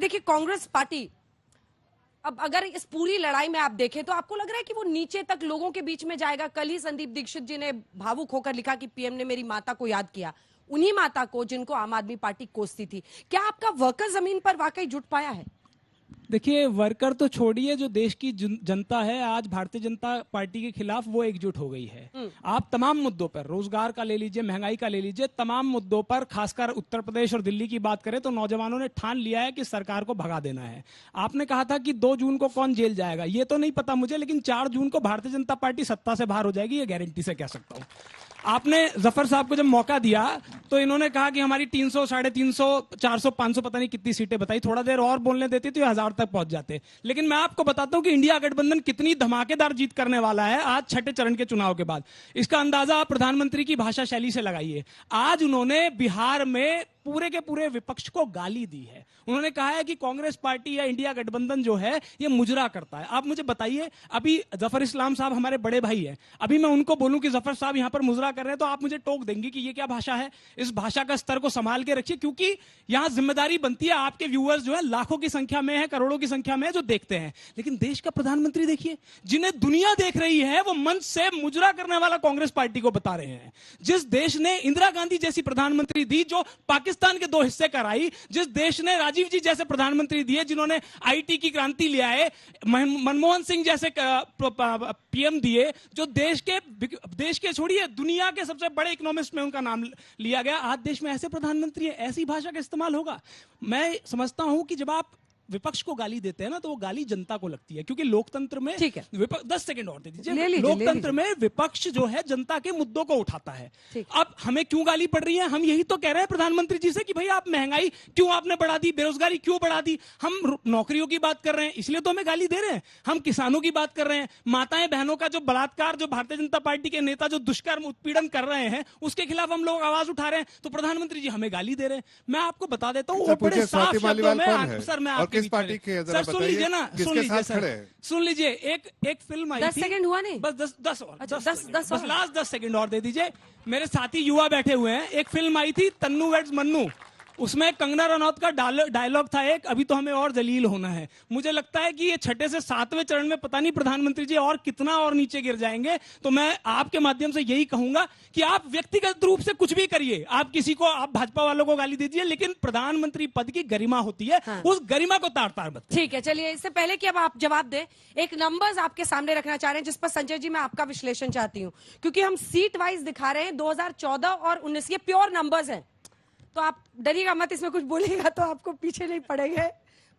देखिए कांग्रेस पार्टी अब अगर इस पूरी लड़ाई में आप देखें तो आपको लग रहा है कि वो नीचे तक लोगों के बीच में जाएगा। कल ही संदीप दीक्षित जी ने भावुक होकर लिखा कि पीएम ने मेरी माता को याद किया, उन्हीं माता को जिनको आम आदमी पार्टी कोसती थी। क्या आपका वर्कर जमीन पर वाकई जुट पाया है? देखिए, वर्कर तो छोड़िए, जो देश की जनता है आज भारतीय जनता पार्टी के खिलाफ वो एकजुट हो गई है। आप तमाम मुद्दों पर, रोजगार का ले लीजिए, महंगाई का ले लीजिए, तमाम मुद्दों पर, खासकर उत्तर प्रदेश और दिल्ली की बात करें तो नौजवानों ने ठान लिया है कि सरकार को भगा देना है। आपने कहा था कि 2 जून को कौन जेल जाएगा, ये तो नहीं पता मुझे, लेकिन 4 जून को भारतीय जनता पार्टी सत्ता से बाहर हो जाएगी, ये गारंटी से कह सकता हूं। आपने जफर साहब को जब मौका दिया तो इन्होंने कहा कि हमारी 300, 350, 400, 500 पता नहीं कितनी सीटें बताई, थोड़ा देर और बोलने देती तो 1000 तक पहुंच जाते। लेकिन मैं आपको बताता हूं कि इंडिया गठबंधन कितनी धमाकेदार जीत करने वाला है आज छठे चरण के चुनाव के बाद। इसका अंदाजा आप प्रधानमंत्री की भाषा शैली से लगाइए। आज उन्होंने बिहार में पूरे के पूरे विपक्ष को गाली दी है। उन्होंने कहा है कि कांग्रेस पार्टी या इंडिया गठबंधन जो है ये मुजरा करता है। आप मुझे बताइए, अभी जफर इस्लाम साहब हमारे बड़े भाई हैं, अभी मैं उनको बोलूं कि जफर साहब यहां पर मुजरा कर रहे हैं तो आप मुझे टोक देंगे कि ये क्या भाषा है। इस भाषा का स्तर को संभाल के रखिए, क्योंकि यहां जिम्मेदारी बनती है। आपके व्यूअर्स जो है लाखों की संख्या में है, करोड़ों की संख्या में है जो देखते हैं, लेकिन देश का प्रधानमंत्री देखिए, जिन्हें दुनिया देख रही है, वो मंच से मुजरा करने वाला कांग्रेस पार्टी को बता रहे हैं। जिस देश ने इंदिरा गांधी जैसी प्रधानमंत्री दी जो पाकिस्तान के 2 हिस्से कराई, जिस देश ने राजीव जी जैसे प्रधानमंत्री दिए जिन्होंने आईटी की क्रांति ले आए, मनमोहन सिंह जैसे पीएम दिए जो देश के छोड़िए दुनिया के सबसे बड़े इकोनॉमिस्ट में उनका नाम लिया गया। आज देश में ऐसे प्रधानमंत्री है, ऐसी भाषा का इस्तेमाल होगा। मैं समझता हूं कि जब आप विपक्ष को गाली देते हैं ना तो वो गाली जनता को लगती है, क्योंकि लोकतंत्र में 10 सेकंड और दे दीजिए, लोकतंत्र में विपक्ष जो है जनता के मुद्दों को उठाता है। अब हमें क्यों गाली पड़ रही है? हम यही तो कह रहे हैं प्रधानमंत्री जी से कि भाई आप महंगाई क्यों आपने बढ़ा दी, बेरोजगारी क्यों बढ़ा दी। हम नौकरियों की बात कर रहे हैं इसलिए तो हमें गाली दे रहे हैं। हम किसानों की बात कर रहे हैं, माताएं बहनों का जो बलात्कार, जो भारतीय जनता पार्टी के नेता जो दुष्कर्म उत्पीड़न कर रहे हैं उसके खिलाफ हम लोग आवाज उठा रहे हैं, तो प्रधानमंत्री जी हमें गाली दे रहे हैं। मैं आपको बता देता हूँ, सर मैं आपकी पार्टी के सुन लीजिए ना, सुन लीजिए, एक फिल्म आई थी, 10 सेकंड हुआ नहीं, बस 10 लास्ट 10 सेकंड और दे दीजिए। मेरे साथी युवा बैठे हुए हैं। एक फिल्म आई थी तन्नू वेड्स मन्नू, उसमें कंगना रनौत का डायलॉग था एक, अभी तो हमें और जलील होना है। मुझे लगता है कि ये छठे से 7वें चरण में पता नहीं प्रधानमंत्री जी और कितना और नीचे गिर जाएंगे। तो मैं आपके माध्यम से यही कहूंगा कि आप व्यक्तिगत रूप से कुछ भी करिए, आप किसी को, आप भाजपा वालों को गाली दीजिए, लेकिन प्रधानमंत्री पद की गरिमा होती है, उस गरिमा को तार तार मत। ठीक है, चलिए इससे पहले कि अब आप जवाब दें, एक नंबर्स आपके सामने रखना चाह रहे हैं जिस पर संजय जी मैं आपका विश्लेषण चाहती हूं, क्योंकि हम सीट वाइज दिखा रहे हैं 2014 और 19, ये प्योर नंबर्स हैं, तो आप डरिएगा मत, इसमें कुछ बोलिएगा तो आपको पीछे नहीं पड़ेंगे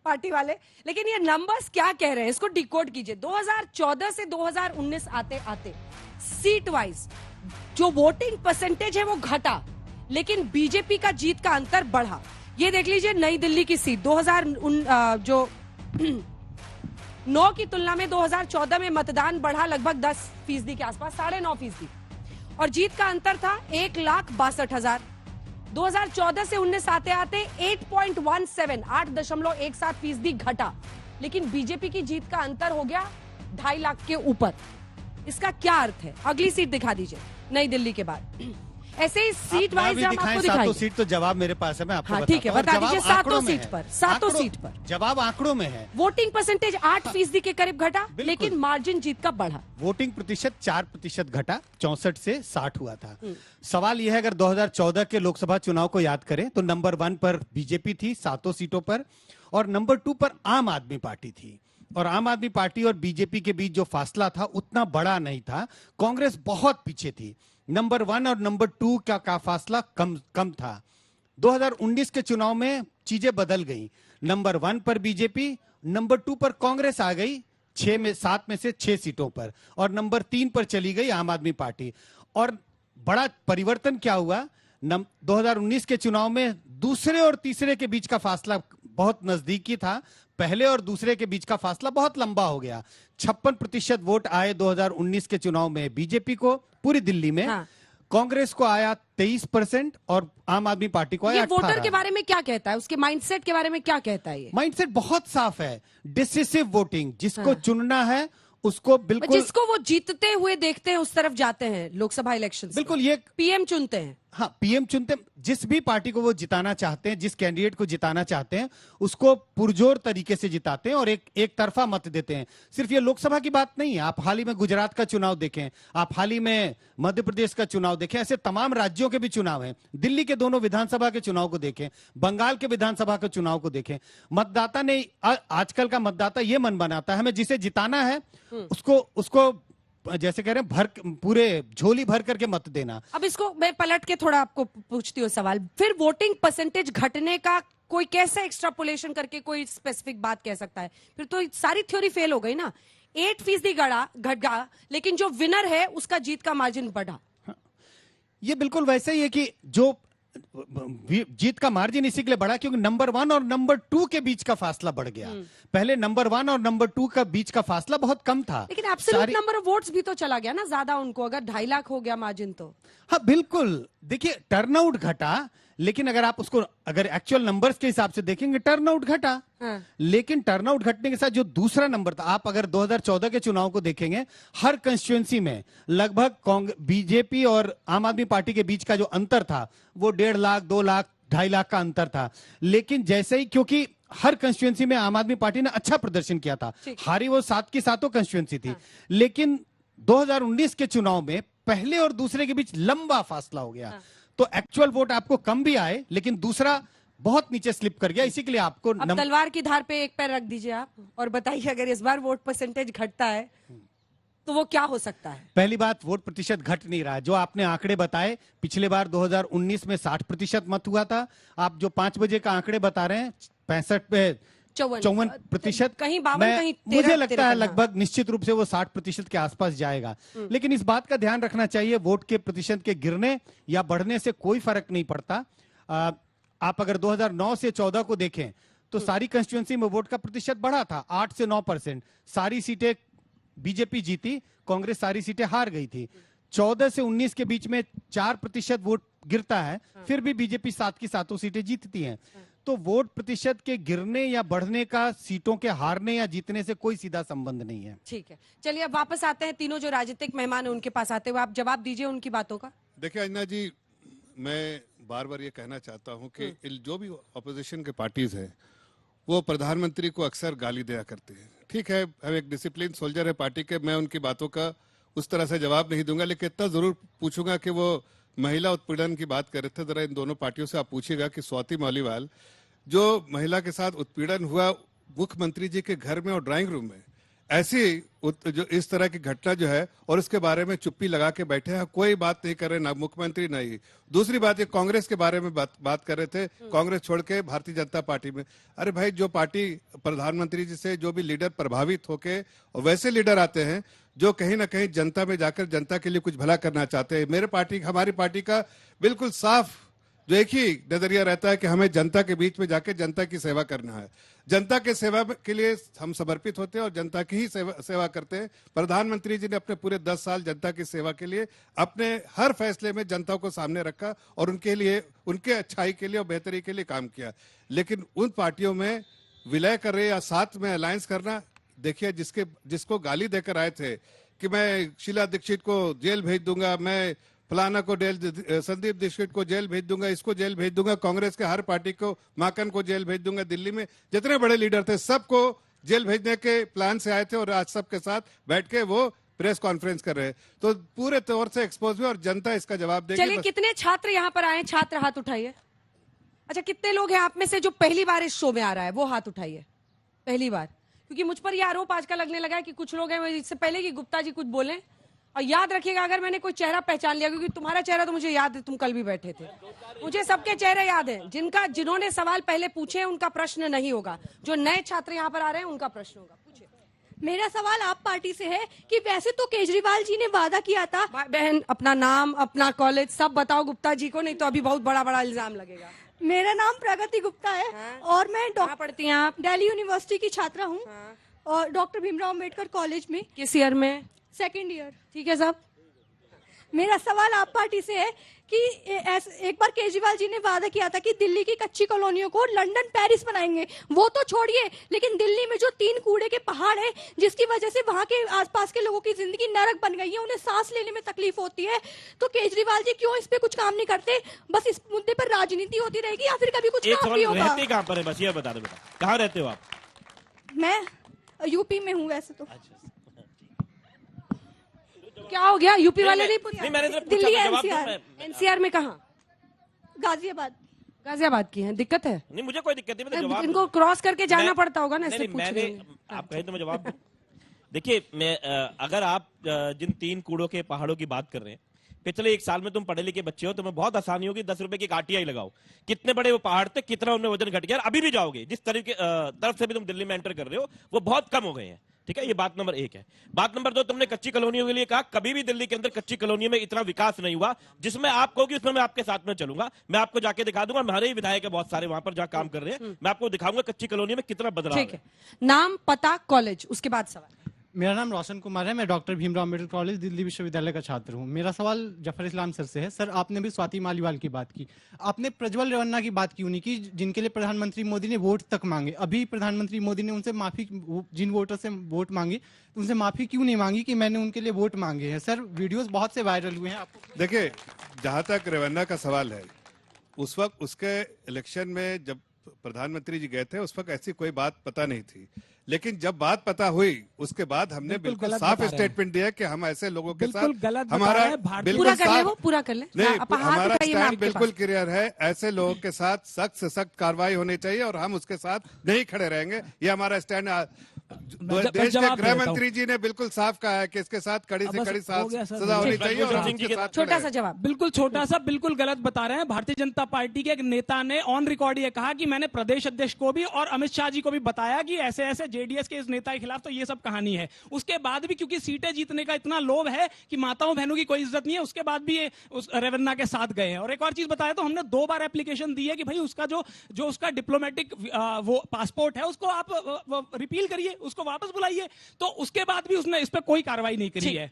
पार्टी वाले। लेकिन ये नंबर्स क्या कह रहे हैं इसको डिकोड कीजिए। 2014 से 2019 आते आते सीट वाइज जो वोटिंग परसेंटेज है वो घटा, लेकिन बीजेपी का जीत का अंतर बढ़ा। ये देख लीजिए नई दिल्ली की सीट 2009 की तुलना में 2014 में मतदान बढ़ा लगभग 10% के आसपास, 9.5%, और जीत का अंतर था 1,62,000। 2014 से 19 आते आते 8.17 8.17% घटा, लेकिन बीजेपी की जीत का अंतर हो गया 2.5 लाख के ऊपर। इसका क्या अर्थ है? अगली सीट दिखा दीजिए नई दिल्ली के बाद। ऐसे ही सीट वाइज हम आपको दिखाएंगे। 7 सीट तो जवाब मेरे पास है, मैं आपको बताता हूं। ठीक है, बता दीजिए। 7 सीट पर, 7 सीट पर जवाब आंकड़ों में है। वोटिंग परसेंटेज 8% के करीब घटा, लेकिन मार्जिन जीत का बढ़ा। वोटिंग प्रतिशत 4% घटा, 64 से 60 हुआ था। सवाल यह है, अगर 2014 के लोकसभा चुनाव को याद करें तो नंबर 1 पर बीजेपी थी 7 सीटों पर, और नंबर 2 पर आम आदमी पार्टी थी। और आम आदमी पार्टी और बीजेपी के बीच जो फासला था उतना बड़ा नहीं था, कांग्रेस बहुत पीछे थी। नंबर 1 और नंबर 2 का फासला कम था। 2019 के चुनाव में चीजें बदल गई। नंबर 1 पर बीजेपी, नंबर 2 पर कांग्रेस आ गई 7 में से 6 सीटों पर, और नंबर 3 पर चली गई आम आदमी पार्टी। और बड़ा परिवर्तन क्या हुआ, 2019 के चुनाव में दूसरे और तीसरे के बीच का फासला बहुत नजदीकी था, पहले और दूसरे के बीच का फासला बहुत लंबा हो गया। 56% वोट आए 2019 के चुनाव में बीजेपी को पूरी दिल्ली में। कांग्रेस को आया 23% और आम आदमी पार्टी को आया 18। वोटर के बारे में क्या कहता है, उसके माइंडसेट के बारे में क्या कहता है? ये माइंडसेट बहुत साफ है, डिसिसिव वोटिंग, जिसको चुनना है उसको बिल्कुल, जिसको वो जीतते हुए देखते हैं उस तरफ जाते हैं लोकसभा इलेक्शन। बिल्कुल, ये पीएम चुनते हैं। हाँ, पीएम चुनते, जिस भी पार्टी को वो जिताना चाहते हैं, जिस कैंडिडेट को जिताना चाहते हैं, उसको पुरजोर तरीके से जिताते हैं और एक तरफा मत देते हैं। सिर्फ ये लोकसभा की बात नहीं है, आप हाल ही में गुजरात का चुनाव देखें, आप हाल ही में मध्य प्रदेश का चुनाव देखें, ऐसे तमाम राज्यों के भी चुनाव हैं, दिल्ली के दोनों विधानसभा के चुनाव को देखें, बंगाल के विधानसभा के चुनाव को देखें। मतदाता ने, आजकल का मतदाता ये मन बनाता है हमें जिसे जिताना है उसको जैसे कह रहे हैं भर, पूरे झोली भर करके मत देना। अब इसको मैं पलट के थोड़ा आपको पूछती हूँ सवाल, फिर वोटिंग परसेंटेज घटने का कोई कैसे एक्सट्रापोलेशन करके कोई स्पेसिफिक बात कह सकता है? फिर तो सारी थ्योरी फेल हो गई ना। 8% घट गया, लेकिन जो विनर है उसका जीत का मार्जिन बढ़ा। ये बिल्कुल वैसे ही है कि जो जीत का मार्जिन इसी के लिए बढ़ा क्योंकि नंबर 1 और नंबर 2 के बीच का फासला बढ़ गया। पहले नंबर 1 और नंबर 2 का बीच का फासला बहुत कम था, लेकिन एब्सोल्यूट नंबर ऑफ वोट्स भी तो चला गया ना ज्यादा उनको, अगर 2.5 लाख हो गया मार्जिन तो। हाँ बिल्कुल, देखिए टर्नआउट घटा, लेकिन अगर आप उसको अगर एक्चुअल नंबर्स के हिसाब से देखेंगे टर्नआउट घटा। हाँ। लेकिन टर्नआउट घटने के साथ जो दूसरा नंबर था, आप अगर 2014 के चुनाव को देखेंगे, हर कंस्टिट्यूएंसी में लगभग बीजेपी और आम आदमी पार्टी के बीच का जो अंतर था वो 1.5 लाख, 2 लाख, 2.5 लाख का अंतर था। लेकिन जैसे ही, क्योंकि हर कंस्टिट्यूएंसी में आम आदमी पार्टी ने अच्छा प्रदर्शन किया था, हारी वो 7 की 7 कंस्टिट्यूएंसी थी। लेकिन 2019 के चुनाव में पहले और दूसरे के बीच लंबा फासला हो गया। तो एक्चुअल वोट आपको कम भी आए, लेकिन दूसरा बहुत नीचे स्लिप कर गया। इसी के लिए आपको अब तलवार की धार पे एक पैर रख दीजिए आप और बताइए, अगर इस बार वोट परसेंटेज घटता है तो वो क्या हो सकता है? पहली बात, वोट प्रतिशत घट नहीं रहा है। जो आपने आंकड़े बताए, पिछले बार 2019 में 60% मत हुआ था। आप जो 5 बजे का आंकड़े बता रहे हैं 65 पे 54%, कहीं 52, कहीं 13, मुझे लगता है लगभग निश्चित रूप से वो 60% के आसपास जाएगा। लेकिन इस बात का ध्यान रखना चाहिए, वोट के प्रतिशत के गिरने या बढ़ने से कोई फर्क नहीं पड़ता। आप अगर 2009 से 14 को देखें तो सारी कंस्टिट्यूएंसी में वोट का प्रतिशत बढ़ा था, 8 से 9%। सारी सीटें बीजेपी जीती, कांग्रेस सारी सीटें हार गई थी। 14 से 19 के बीच में 4% वोट गिरता है, फिर भी बीजेपी 7 की 7 सीटें जीतती हैं। तो वोट प्रतिशत के गिरने या बढ़ने का सीटों के हारने या जीतने से कोई सीधा संबंध नहीं है। ठीक है, चलिए अब वापस आते हैं तीनों जो राजनीतिक मेहमान है उनके पास आते हुए, आप जवाब दीजिए उनकी बातों का। देखिए अंजना जी, मैं बार बार ये कहना चाहता हूं कि जो भी ऑपोजिशन के पार्टीज हैं वो प्रधानमंत्री को अक्सर गाली दिया करते हैं। ठीक है, हम एक डिसिप्लिन सोल्जर है पार्टी के, मैं उनकी बातों का उस तरह से जवाब नहीं दूंगा, लेकिन इतना जरूर पूछूंगा कि वो महिला उत्पीड़न की बात कर रहे थे, जरा इन दोनों पार्टियों से आप पूछिएगा कि स्वाति मौलीवाल, जो महिला के साथ उत्पीड़न हुआ मुख्यमंत्री जी के घर में और ड्राइंग रूम में, ऐसी जो इस तरह की घटना जो है और उसके बारे में चुप्पी लगा के बैठे हैं, कोई बात नहीं कर रहे, ना मुख्यमंत्री ना ही। दूसरी बात, ये कांग्रेस के बारे में बात कर रहे थे, कांग्रेस छोड़ के भारतीय जनता पार्टी में। अरे भाई, जो पार्टी प्रधानमंत्री जी से जो भी लीडर प्रभावित होके, और वैसे लीडर आते हैं जो कहीं ना कहीं जनता में जाकर जनता के लिए कुछ भला करना चाहते हैं। हमारी पार्टी का बिल्कुल साफ जो एक ही नजरिया रहता है कि हमें जनता के बीच में जाके जनता की सेवा करना है। जनता के सेवा के लिए हम समर्पित होते हैं और जनता की ही सेवा करते हैं। प्रधानमंत्री जी ने अपने पूरे 10 साल जनता की सेवा के लिए अपने हर फैसले में जनता को सामने रखा और उनके लिए, उनके अच्छाई के लिए और बेहतरी के लिए काम किया। लेकिन उन पार्टियों में विलय कर रहे या साथ में अलायंस करना, देखिए जिसको गाली देकर आए थे कि मैं शीला दीक्षित को जेल भेज दूंगा, मैं फलाना को संदीप दीक्षित को जेल भेज दूंगा, इसको जेल भेज दूंगा, कांग्रेस के हर पार्टी को, माकन को जेल भेज दूंगा, दिल्ली में जितने बड़े लीडर थे सबको जेल भेजने के प्लान से आए थे और आज सबके साथ बैठ के वो प्रेस कॉन्फ्रेंस कर रहे हैं। तो पूरे तौर से एक्सपोज हुए और जनता इसका जवाब देगी। चलिए, कितने छात्र यहाँ पर आए? छात्र हाथ उठाइए। अच्छा, कितने लोग हैं आप में से जो पहली बार इस शो में आ रहा है? वो हाथ उठाइए। पहली बार, क्योंकि मुझ पर यह आरोप आजकल लगने लगा है कि कुछ लोग हैं, इससे पहले कि गुप्ता जी कुछ बोले, और याद रखिएगा अगर मैंने कोई चेहरा पहचान लिया, क्योंकि तुम्हारा चेहरा तो मुझे याद है, तुम कल भी बैठे थे, मुझे सबके चेहरे याद हैं। जिन्होंने सवाल पहले पूछे उनका प्रश्न नहीं होगा, जो नए छात्र यहाँ पर आ रहे हैं उनका प्रश्न होगा। पूछिए। मेरा सवाल आप पार्टी से है कि वैसे तो केजरीवाल जी ने वादा किया था। बहन, अपना नाम, अपना कॉलेज सब बताओ गुप्ता जी को, नहीं तो अभी बहुत बड़ा बड़ा इल्जाम लगेगा। मेरा नाम प्रगति गुप्ता है। हाँ। और मैं कहाँ पढ़ती हैं आप? दिल्ली यूनिवर्सिटी की छात्रा हूँ। हाँ। और डॉक्टर भीमराव अम्बेडकर कॉलेज में। किस ईयर में? 2nd year. ठीक है साहब। मेरा सवाल आप पार्टी से है कि एक बार केजरीवाल जी ने वादा किया था कि दिल्ली की कच्ची कॉलोनियों को लंदन पेरिस बनाएंगे। वो तो छोड़िए, लेकिन दिल्ली में जो 3 कूड़े के पहाड़ है, जिसकी वजह से वहां के आसपास के लोगों की जिंदगी नरक बन गई है, उन्हें सांस लेने में तकलीफ होती है। तो केजरीवाल जी क्यों इस पे कुछ काम नहीं करते? बस इस मुद्दे पर राजनीति होती रहेगी या फिर कभी कुछ एक काम भी सवाल, होगा? रहते कहाँ पर है बस ये बता दो बेटा, कहाँ रहते हो आप? मैं यूपी में हूँ वैसे तो। क्या हो गया? यूपी वाले नहीं नहीं, मैंने तो पूछा दिल्ली था, जवाब दो, एनसीआर एनसीआर में कहाँ? गाजियाबाद। गाजियाबाद की है, दिक्कत है? नहीं मुझे कोई दिक्कत नहीं, मैं तो जवाब इनको दूं। क्रॉस करके जाना मैं- पड़ता होगा ना, नहीं, इसलिए नहीं, पूछ मैंने रहे हैं। आप कहें तो मैं जवाब दूं। देखिए मैं अगर आप जिन 3 कूड़ों के पहाड़ों की बात कर रहे हैं, पिछले 1 साल में तुम पढ़े लिखे बच्चे हो, तुम्हें बहुत आसानी होगी 10 रुपए की एक आरटीआई लगाओ। कितने बड़े वो पहाड़ थे, कितना उनमें वजन घट गया, अभी भी जाओगे जिस तरीके तरफ से भी तुम दिल्ली में एंटर कर रहे हो, वो बहुत कम हो गए हैं। ठीक है, ये बात नंबर 1 है। बात नंबर 2, तुमने कच्ची कॉलोनियों के लिए कहा, कभी भी दिल्ली के अंदर कच्ची कॉलोनियों में इतना विकास नहीं हुआ जिसमें आप कहोगे उसमें मैं आपके साथ में चलूंगा। मैं आपको जाके दिखा दूंगा, हमारे ही विधायक है बहुत सारे वहां पर जहां काम कर रहे हैं, मैं आपको दिखाऊंगा कच्ची कॉलोनी में कितना बदलाव ठीक है, नाम, पता, कॉलेज, उसके बाद सवाल। मेरा नाम रोशन कुमार है। मैं डॉक्टर भीमराव अम्बेडकर कॉलेज दिल्ली विश्वविद्यालय का छात्र हूँ। मेरा सवाल जफर इस्लाम सर से है। सर, आपने भी स्वाति मालीवाल की बात की, आपने प्रज्वल रेवन्ना की बात की, उन्हीं की जिनके लिए प्रधानमंत्री मोदी ने वोट तक मांगे। अभी प्रधानमंत्री मोदी ने उनसे माफी, जिन वोटर से वोट मांगे उनसे माफी क्यों नहीं मांगी कि मैंने उनके लिए वोट मांगे हैं? सर, वीडियोस बहुत से वायरल हुए हैं। आपको देखिए, जहां तक रेवन्ना का सवाल है, उस वक्त उसके इलेक्शन में जब प्रधानमंत्री जी गए थे, उस वक्त ऐसी कोई बात पता नहीं थी। लेकिन जब बात पता हुई, उसके बाद हमने बिल्कुल बिल्कुल गलत साफ बता रहे हैं। स्टेटमेंट दिया कि हम ऐसे लोगों के बिल्कुल साथ गलत बता हमारा रहे हैं। भारतीय- पूरा बिल्कुल कर ले, साफ वो पूरा कर ले। नहीं, आप हाथ हमारा उठाइए, मैं स्टैंड आपके बिल्कुल पास। क्लियर है। ऐसे लोगों के साथ सख्त से सख्त कार्रवाई होनी चाहिए और हम उसके साथ नहीं खड़े रहेंगे। ये हमारा स्टैंड बस देश के जवाब गृह दे देता मंत्री जी ने बिल्कुल साफ कहा है कि इसके साथ कड़ी से बस कड़ी हो गया सर, सजा होनी ठीक। चाहिए और हम सिंह जी उसके के साथ छोटा खड़े सा हैं। जवाब। बिल्कुल छोटा सा, बिल्कुल गलत बता रहे हैं। भारतीय जनता पार्टी के एक नेता ने ऑन रिकॉर्ड ये कहा कि मैंने प्रदेश अध्यक्ष को भी और अमित शाह जी को भी बताया कि ऐसे ऐसे जेडीएस के इस नेता के खिलाफ तो ये सब कहानी है। उसके बाद भी क्योंकि सीटें जीतने का इतना लोभ है कि माताओं बहनों की कोई इज्जत नहीं है, उसके बाद भी ये उस रेवन्ना के साथ गए हैं। और एक और चीज बताया तो हमने 2 बार एप्लीकेशन दी है कि भाई उसका जो उसका डिप्लोमेटिक वो पासपोर्ट है उसको आप रिपील करिए, उसको वापस बुलाइए। तो उसके बाद भी उसने इस पर कोई कार्रवाई नहीं करी है।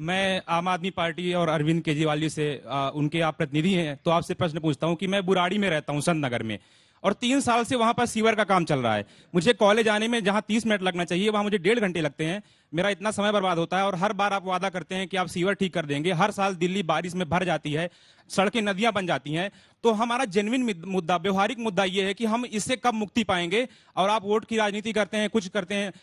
मैं आम आदमी पार्टी और अरविंद केजरीवाल जी से उनके आप प्रतिनिधि हैं, तो आपसे प्रश्न पूछता हूं कि मैं बुराड़ी में रहता हूं, संत नगर में, और 3 साल से वहां पर सीवर का काम चल रहा है। मुझे कॉलेज आने में जहां 30 मिनट लगना चाहिए वहां मुझे 1.5 घंटे लगते हैं। मेरा इतना समय बर्बाद होता है और हर बार आप वादा करते हैं कि आप सीवर ठीक कर देंगे। हर साल दिल्ली बारिश में भर जाती है, सड़कें नदियां बन जाती हैं। तो हमारा जेन्युइन मुद्दा, व्यवहारिक मुद्दा ये है कि हम इससे कब मुक्ति पाएंगे। और आप वोट की राजनीति करते हैं, कुछ करते हैं।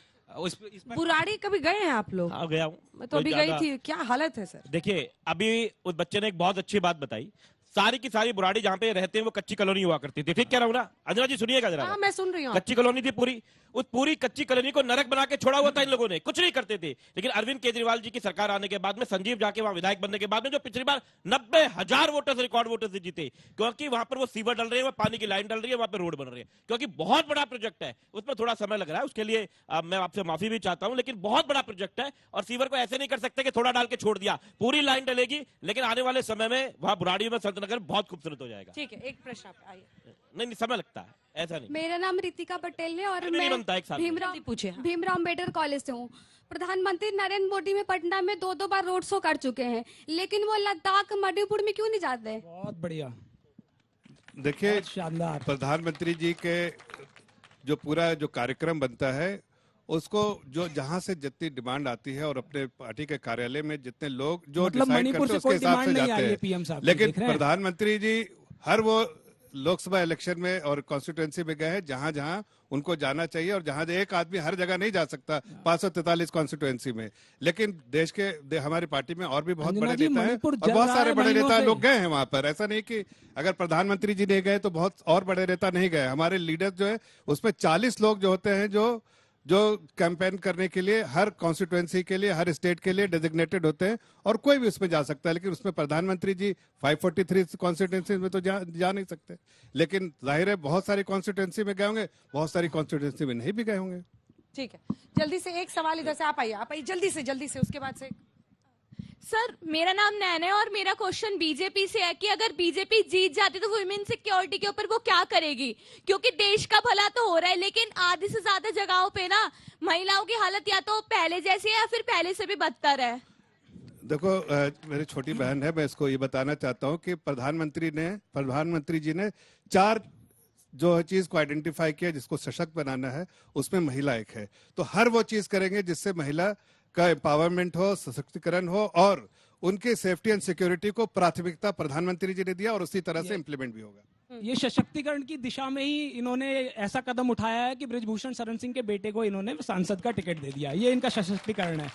बुराड़ी कभी गए हैं आप लोग? हाँ गया हूँ। मैं तो अभी गई थी, क्या हालत है सर? देखिए, अभी उस बच्चे ने एक बहुत अच्छी बात बताई। सारी की सारी बुराड़ी जहाँ पे रहते हैं वो कच्ची कॉलोनी हुआ करती थी। ठीक कह रहा हूँ ना? अंजना जी सुनिएगा जरा। हाँ, मैं सुन रही हूँ। कच्ची कॉलोनी थी पूरी। उस पूरी कच्ची कॉलोनी को नरक बना के छोड़ा हुआ था इन लोगों ने, कुछ नहीं करते थे। लेकिन अरविंद केजरीवाल जी की सरकार आने के बाद में, संजीव जाके वहां विधायक बनने के बाद में, जो पिछली बार 90,000 वोटर रिकॉर्ड वोटर से जीते, क्योंकि वहां पर वो सीवर डल रहे हैं, पानी की लाइन डल रही है, वहां पर रोड बन रही है। क्योंकि बहुत बड़ा प्रोजेक्ट है, उसमें थोड़ा समय लग रहा है, उसके लिए मैं आपसे माफी भी चाहता हूं। लेकिन बहुत बड़ा प्रोजेक्ट है और सीवर को ऐसे नहीं कर सकते कि थोड़ा डाल के छोड़ दिया। पूरी लाइन डलेगी, लेकिन आने वाले समय में वहां बुराड़ी में संतनगर बहुत खूबसूरत हो जाएगा। ठीक है, एक प्रश्न आप आइए। नहीं, समय लगता है, ऐसा नहीं। मेरा नाम रितिका पटेल है और अरे नहीं मैं बनता एक साल में। जल्दी पूछिए, हाँ। भीमराव अम्बेडकर कॉलेज से हूँ। प्रधानमंत्री नरेंद्र मोदी में पटना में 2 बार रोड शो कर चुके हैं, लेकिन वो लद्दाख मणिपुर में क्यों नहीं जाते? बहुत बढ़िया, देखिए, बहुत शानदार। प्रधानमंत्री जी के जो पूरा जो कार्यक्रम बनता है, उसको जो जहां से जितनी डिमांड आती है और अपने पार्टी के कार्यालय में जितने लोग जो मतलब डिसाइड मणिपुर करते से हैं उसके कोई हिसाब से डिमांड नहीं आई है जाते PM हैं। साहब की, लेकिन देख रहे हैं? प्रधानमंत्री जी हर वो लोकसभा इलेक्शन में और कॉन्स्टिट्यूएंसी में गए हैं जहां जहां उनको जाना चाहिए, और जहां एक आदमी हर जगह नहीं जा सकता 543 कॉन्स्टिट्यूएंसी में। लेकिन देश के हमारी पार्टी में और भी बहुत अंजना बड़े जी, नेता हैं मणिपुर और जल बहुत रहा सारे है बड़े महीनों नेता से। लोग गए हैं वहां पर। ऐसा नहीं कि अगर प्रधानमंत्री जी नहीं गए तो बहुत और बड़े नेता नहीं गए। हमारे लीडर जो है उसमें 40 लोग जो होते हैं जो कैंपेन करने के लिए हर कॉन्स्टिट्यूएंसी के लिए, हर स्टेट के लिए डेजिग्नेटेड होते हैं, और कोई भी उसमें जा सकता है। लेकिन उसमें प्रधानमंत्री जी 543 कॉन्स्टिट्यूएंसी में तो जा नहीं सकते। लेकिन जाहिर है बहुत सारी कॉन्स्टिट्यूएंसी में गए होंगे, बहुत सारी कॉन्स्टिट्यूएंसी में नहीं भी गए होंगे। ठीक है, जल्दी से एक सवाल इधर से आप आइए जल्दी से उसके बाद से। सर, मेरा नाम नैन है और मेरा क्वेश्चन बीजेपी से है कि अगर बीजेपी जीत जाती तो वुमेन सिक्योरिटी के ऊपर वो क्या करेगी? क्योंकि देश का भला तो हो रहा है, लेकिन आधे से ज्यादा जगहों पे ना महिलाओं की हालत या तो पहले जैसी है या फिर पहले से भी बदतर है। देखो मेरी छोटी बहन है, मैं इसको ये बताना चाहता हूँ कि प्रधानमंत्री जी ने 4 जो चीज को आइडेंटिफाई किया जिसको सशक्त बनाना है, उसमें महिला एक है। तो हर वो चीज करेंगे जिससे महिला का एम्पावरमेंट हो, सशक्तिकरण हो, और उनके सेफ्टी एंड सिक्योरिटी को प्राथमिकता प्रधानमंत्री जी ने दिया और उसी तरह से इम्प्लीमेंट भी होगा। ये सशक्तिकरण की दिशा में ही इन्होंने ऐसा कदम उठाया है कि बृजभूषण शरण सिंह के बेटे को इन्होंने सांसद का टिकट दे दिया। ये इनका सशक्तिकरण है।